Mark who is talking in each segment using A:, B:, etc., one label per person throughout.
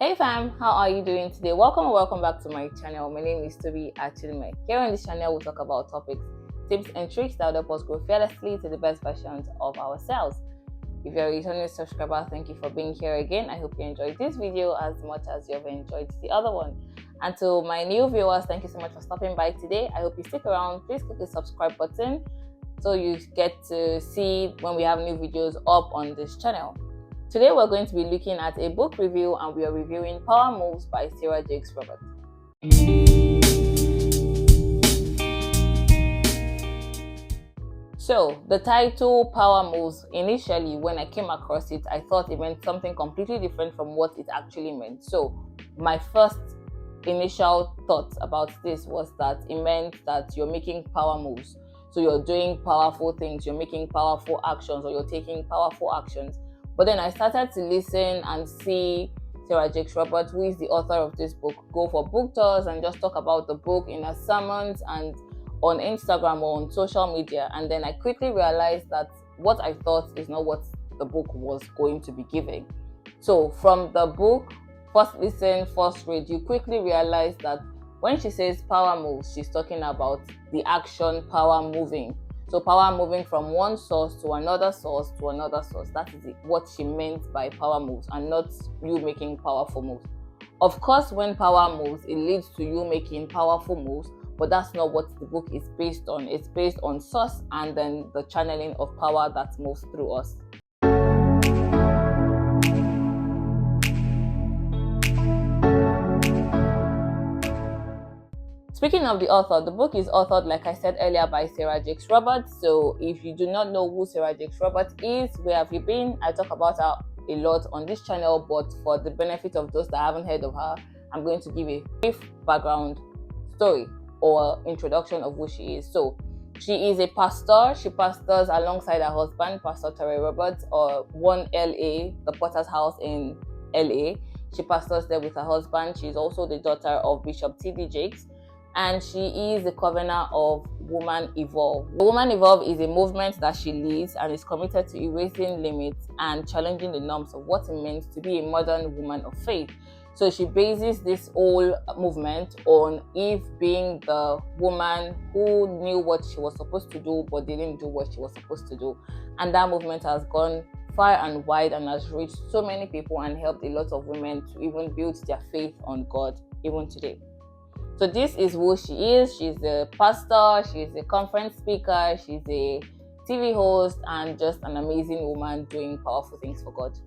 A: Hey fam, how are you doing today? Welcome back to my channel. My name is Toby Achilme. Here on this channel, we'll talk about topics, tips and tricks that will help us grow fearlessly to the best versions of ourselves. If you're a returning subscriber, thank you for being here again. I hope you enjoyed this video as much as you've enjoyed the other one. And to my new viewers, thank you so much for stopping by today. I hope you stick around. Please click the subscribe button so you get to see when we have new videos up on this channel. Today we're going to be looking at a book review, and we are reviewing Power Moves by Sarah Jakes Roberts. So the title Power Moves, initially when I came across it, I thought it meant something completely different from what it actually meant. So my first initial thought about this was that it meant that you're making power moves. So you're doing powerful things, you're making powerful actions, or you're taking powerful actions. But then I started to listen and see Sarah Jakes Roberts, who is the author of this book, go for book tours and just talk about the book in her sermons and on Instagram or on social media. And then I quickly realized that what I thought is not what the book was going to be giving. So from the book, first listen, first read, you quickly realize that when she says power moves, she's talking about the action power moving. So power moving from one source to another source to another source. That is what she meant by power moves, and not you making powerful moves. Of course, when power moves, it leads to you making powerful moves, but that's not what the book is based on. It's based on source and then the channeling of power that moves through us. Speaking of the author, the book is authored, like I said earlier, by Sarah Jakes Roberts. So if you do not know who Sarah Jakes Roberts is, where have you been? I talk about her a lot on this channel, but for the benefit of those that haven't heard of her, I'm going to give a brief background story or introduction of who she is. So she is a pastor. She pastors alongside her husband, Pastor Terry Roberts, or 1LA, the Potter's House in LA. She pastors there with her husband. She's also the daughter of Bishop T.D. Jakes. And she is the convener of Woman Evolve. Woman Evolve is a movement that she leads and is committed to erasing limits and challenging the norms of what it means to be a modern woman of faith. So she bases this whole movement on Eve being the woman who knew what she was supposed to do but didn't do what she was supposed to do. And that movement has gone far and wide and has reached so many people and helped a lot of women to even build their faith on God even today. So this is who she is. She's a pastor, she's a conference speaker, she's a TV host, and just an amazing woman doing powerful things for God.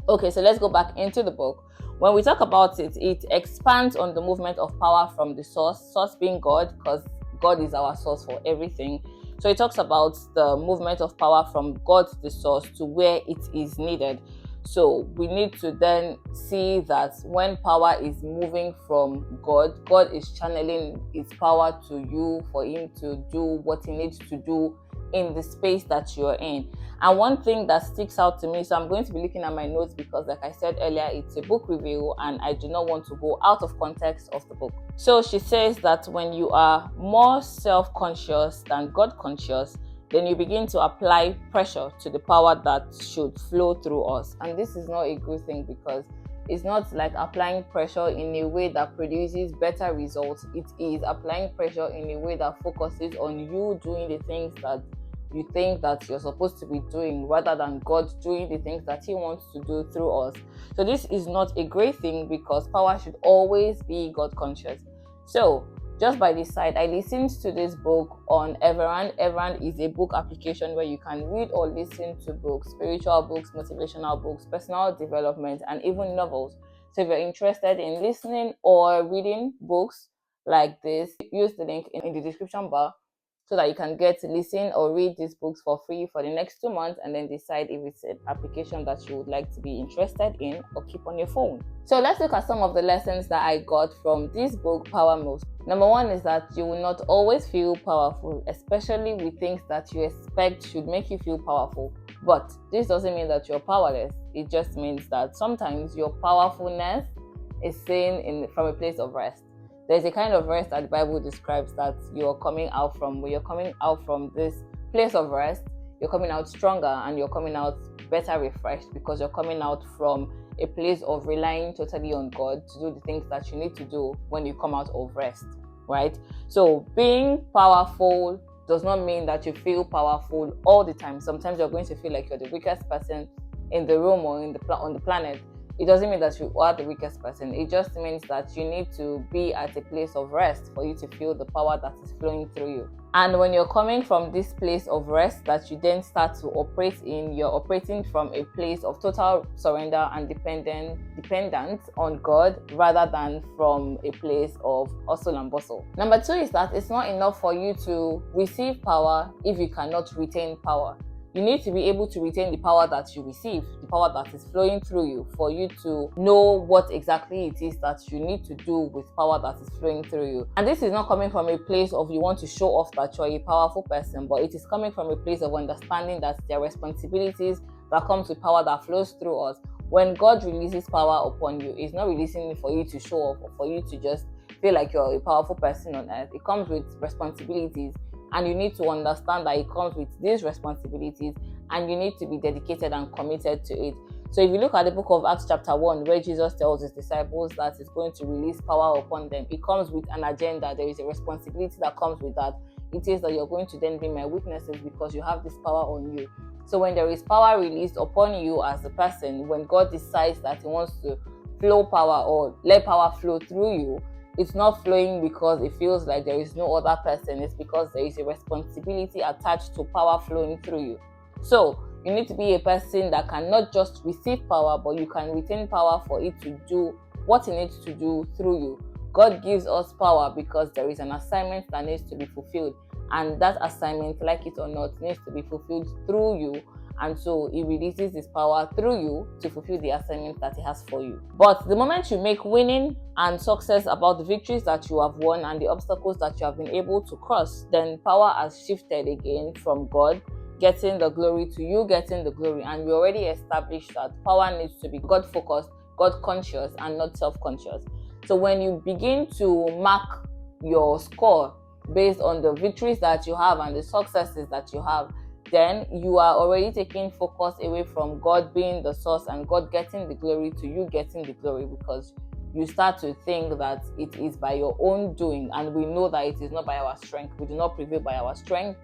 A: Okay, so let's go back into the book. When we talk about it, it expands on the movement of power from the source being God, because God is our source for everything. So it talks about the movement of power from God, the source, to where it is needed. So we need to then see that when power is moving from God, God is channeling its power to you for him to do what he needs to do in the space that you're in. And one thing that sticks out to me, so I'm going to be looking at my notes because, like I said earlier, it's a book review and I do not want to go out of context of the book. So she says that when you are more self-conscious than God-conscious, then you begin to apply pressure to the power that should flow through us. And this is not a good thing, because it's not like applying pressure in a way that produces better results. It is applying pressure in a way that focuses on you doing the things that you think that you're supposed to be doing, rather than God doing the things that he wants to do through us. So this is not a great thing, because power should always be God conscious. So just by this side, I listened to this book on Affirm. Affirm is a book application where you can read or listen to books, spiritual books, motivational books, personal development, and even novels. So if you're interested in listening or reading books like this, use the link in the description bar so that you can get to listen or read these books for free for the next 2 months, and then decide if it's an application that you would like to be interested in or keep on your phone. So let's look at some of the lessons that I got from this book, Power Moves. Number one is that you will not always feel powerful, especially with things that you expect should make you feel powerful. But this doesn't mean that you're powerless. It just means that sometimes your powerfulness is seen from a place of rest. There's a kind of rest that the Bible describes that you're coming out from. Where you're coming out from this place of rest, you're coming out stronger and you're coming out better refreshed, because you're coming out from a place of relying totally on God to do the things that you need to do when you come out of rest, right? So being powerful does not mean that you feel powerful all the time. Sometimes you're going to feel like you're the weakest person in the room or on the planet. It doesn't mean that you are the weakest person. It just means that you need to be at a place of rest for you to feel the power that is flowing through you. And when you're coming from this place of rest that you then start to operate in, you're operating from a place of total surrender and dependence on God rather than from a place of hustle and bustle. Number 2 is that it's not enough for you to receive power if you cannot retain power. You need to be able to retain the power that you receive, the power that is flowing through you, for you to know what exactly it is that you need to do with power that is flowing through you. And this is not coming from a place of you want to show off that you're a powerful person, but it is coming from a place of understanding that there are responsibilities that comes with power that flows through us. When God releases power upon you, it's not releasing it for you to show off or for you to just feel like you're a powerful person on earth. It comes with responsibilities. And you need to understand that it comes with these responsibilities and you need to be dedicated and committed to it. So if you look at the book of Acts chapter 1, where Jesus tells his disciples that he's going to release power upon them, it comes with an agenda. There is a responsibility that comes with that. It is that you're going to then be my witnesses because you have this power on you. So when there is power released upon you as a person, when God decides that he wants to flow power or let power flow through you, it's not flowing because it feels like there is no other person. It's because there is a responsibility attached to power flowing through you. So you need to be a person that can not just receive power, but you can retain power for it to do what it needs to do through you. God gives us power because there is an assignment that needs to be fulfilled. And that assignment, like it or not, needs to be fulfilled through you. And so he releases his power through you to fulfill the assignment that he has for you. But the moment you make winning and success about the victories that you have won and the obstacles that you have been able to cross, then power has shifted again from God getting the glory to you getting the glory. And we already established that power needs to be God-focused, God-conscious, and not self-conscious. So when you begin to mark your score based on the victories that you have and the successes that you have, then you are already taking focus away from God being the source and God getting the glory to you getting the glory, because you start to think that it is by your own doing, and we know that it is not by our strength. We do not prevail by our strength.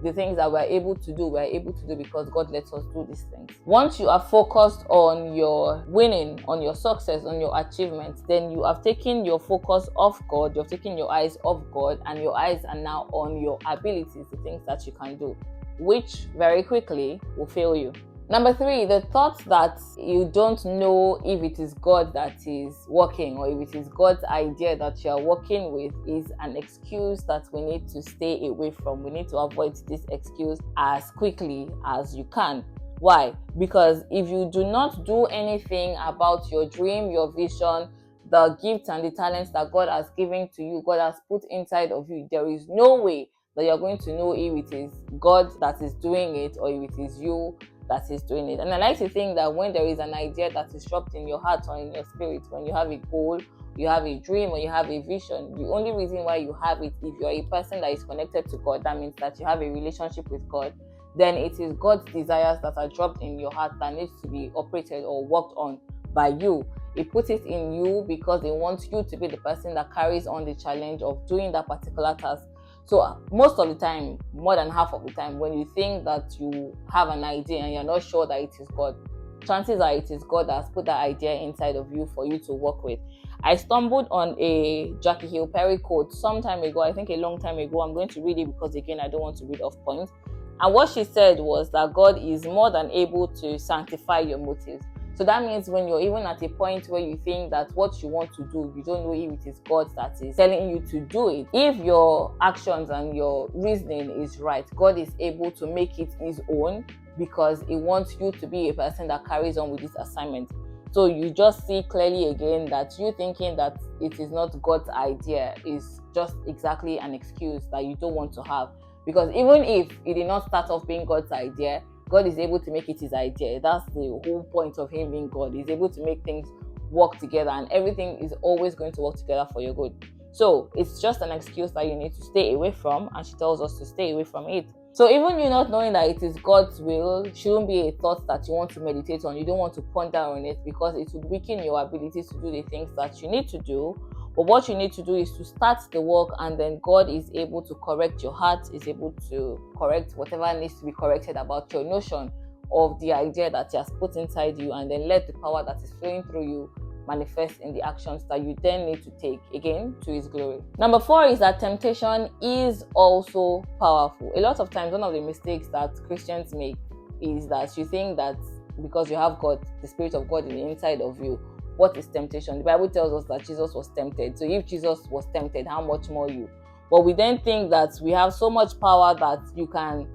A: The things that we're able to do because God lets us do these things. Once you are focused on your winning, on your success, on your achievements, then you have taken your focus off God, you've taken your eyes off God, and your eyes are now on your abilities, the things that you can do, which very quickly will fail you. Number 3, the thought that you don't know if it is God that is working or if it is God's idea that you are working with is an excuse that we need to stay away from. We need to avoid this excuse as quickly as you can. Why? Because if you do not do anything about your dream, your vision, the gifts and the talents that God has given to you, God has put inside of you, there is no way that you're going to know if it is God that is doing it or if it is you that is doing it. And I like to think that when there is an idea that is dropped in your heart or in your spirit, when you have a goal, you have a dream, or you have a vision, the only reason why you have it, if you're a person that is connected to God, that means that you have a relationship with God, then it is God's desires that are dropped in your heart that needs to be operated or worked on by you. It puts it in you because it wants you to be the person that carries on the challenge of doing that particular task. So most of the time, more than half of the time, when you think that you have an idea and you're not sure that it is God, chances are it is God that has put that idea inside of you for you to work with. I stumbled on a Jackie Hill Perry quote some time ago, I think a long time ago. I'm going to read it because, again, I don't want to read off point. And what she said was that God is more than able to sanctify your motives. So that means when you're even at a point where you think that what you want to do, you don't know if it is God that is telling you to do it. If your actions and your reasoning is right, God is able to make it his own because he wants you to be a person that carries on with this assignment. So you just see clearly again that you thinking that it is not God's idea is just exactly an excuse that you don't want to have. Because even if it did not start off being God's idea, God is able to make it his idea. That's the whole point of him being God. He's able to make things work together, and everything is always going to work together for your good. So it's just an excuse that you need to stay away from, and she tells us to stay away from it. So even you not knowing that it is God's will shouldn't be a thought that you want to meditate on. You don't want to ponder on it because it would weaken your ability to do the things that you need to do. But what you need to do is to start the work, and then God is able to correct your heart, is able to correct whatever needs to be corrected about your notion of the idea that He has put inside you, and then let the power that is flowing through you manifest in the actions that you then need to take, again, to His glory. Number 4 is that temptation is also powerful. A lot of times, one of the mistakes that Christians make is that you think that because you have God, the Spirit of God in the inside of you, what is temptation? The Bible tells us that Jesus was tempted. So if Jesus was tempted, how much more you? But we then think that we have so much power that you can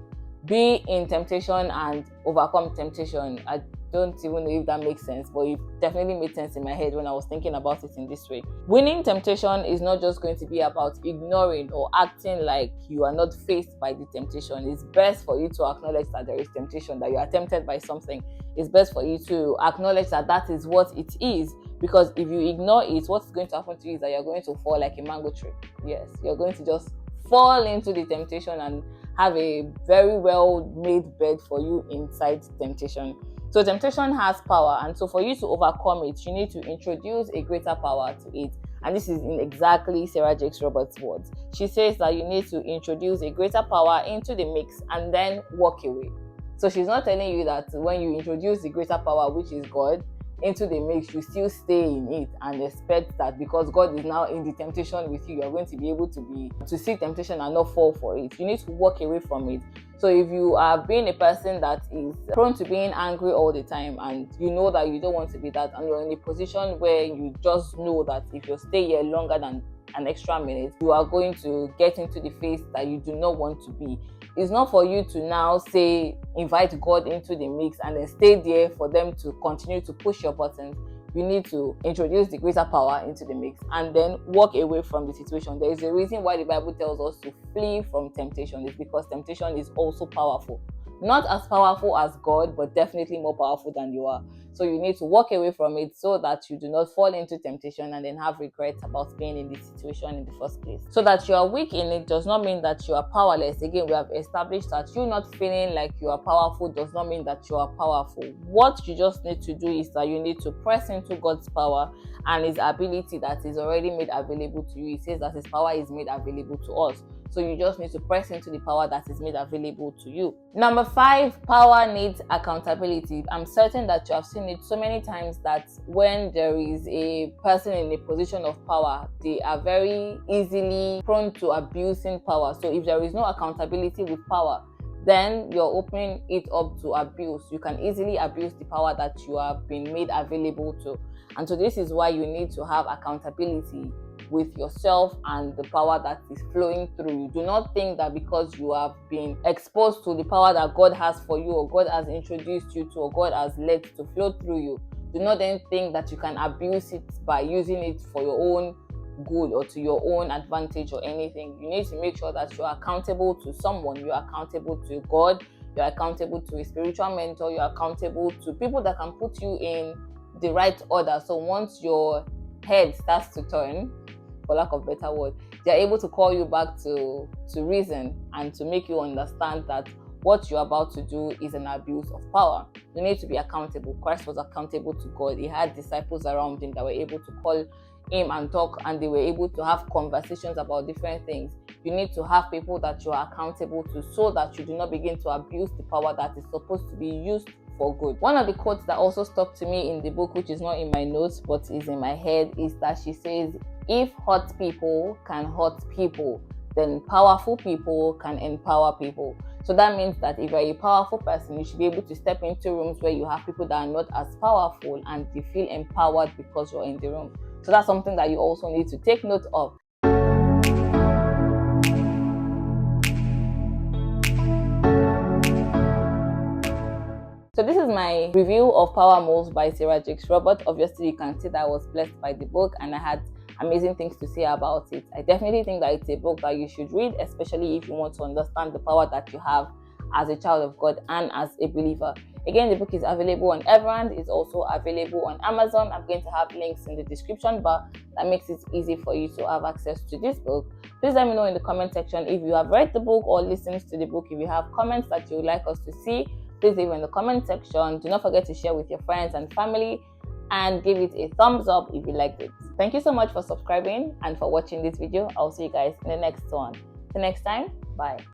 A: be in temptation and overcome temptation. I don't even know if that makes sense, but it definitely made sense in my head when I was thinking about it in this way. Winning temptation is not just going to be about ignoring or acting like you are not faced by the temptation. It's best for you to acknowledge that there is temptation, that you are tempted by something. It's best for you to acknowledge that that is what it is, because if you ignore it, what's going to happen to you is that you're going to fall like a mango tree. Yes, you're going to just fall into the temptation and have a very well made bed for you inside temptation. So temptation has power, and so for you to overcome it, you need to introduce a greater power to it. And this is in exactly Sarah Jakes Roberts' words. She says that you need to introduce a greater power into the mix and then walk away. So she's not telling you that when you introduce the greater power, which is God, into the mix, you still stay in it and expect that because God is now in the temptation with you, you're going to be able to see temptation and not fall for it. You need to walk away from it. So if you are being a person that is prone to being angry all the time, and you know that you don't want to be that, and you're in a position where you just know that if you stay here longer than an extra minute, you are going to get into the phase that you do not want to be. It's not for you to now say, invite God into the mix and then stay there for them to continue to push your buttons. You need to introduce the greater power into the mix and then walk away from the situation. There is a reason why the Bible tells us to flee from temptation. It's because temptation is also powerful. Not as powerful as God, but definitely more powerful than you are. So you need to walk away from it so that you do not fall into temptation and then have regrets about being in this situation in the first place. So that you are weak in it does not mean that you are powerless. Again, we have established that you not feeling like you are powerful does not mean that you are powerful. What you just need to do is that you need to press into God's power and His ability that is already made available to you. He says that His power is made available to us. So you just need to press into the power that is made available to you. Number 5, power needs accountability. I'm certain that you have seen it so many times that when there is a person in a position of power, they are very easily prone to abusing power. So if there is no accountability with power, then you're opening it up to abuse. You can easily abuse the power that you have been made available to. And so this is why you need to have accountability with yourself and the power that is flowing through you. Do not think that because you have been exposed to the power that God has for you, or God has introduced you to, or God has led to flow through you, do not then think that you can abuse it by using it for your own good or to your own advantage or anything. You need to make sure that you are accountable to someone. You are accountable to God. You are accountable to a spiritual mentor. You are accountable to people that can put you in the right order. So once your head starts to turn, for lack of better word, they're able to call you back to reason and to make you understand that what you're about to do is an abuse of power. You need to be accountable. Christ was accountable to God. He had disciples around him that were able to call him and talk, and they were able to have conversations about different things. You need to have people that you are accountable to so that you do not begin to abuse the power that is supposed to be used for good. One of the quotes that also stuck to me in the book, which is not in my notes but is in my head, is that she says, if hot people can hurt people, then powerful people can empower people. So that means that if you're a powerful person, you should be able to step into rooms where you have people that are not as powerful and they feel empowered because you're in the room. So that's something that you also need to take note of. So this is my review of Power Moves by Sarah Jakes Roberts. Obviously, you can see that I was blessed by the book and I had amazing things to say about it. I definitely think that it's a book that you should read, especially if you want to understand the power that you have as a child of God and as a believer. Again, the book is available on Everand. It's also available on Amazon. I'm going to have links in the description bar that makes it easy for you to have access to this book. Please let me know in the comment section if you have read the book or listened to the book. If you have comments that you would like us to see, please leave in the comment section. Do not forget to share with your friends and family, and give it a thumbs up if you liked it. Thank you so much for subscribing and for watching this video. I'll see you guys in the next one. Till next time, bye.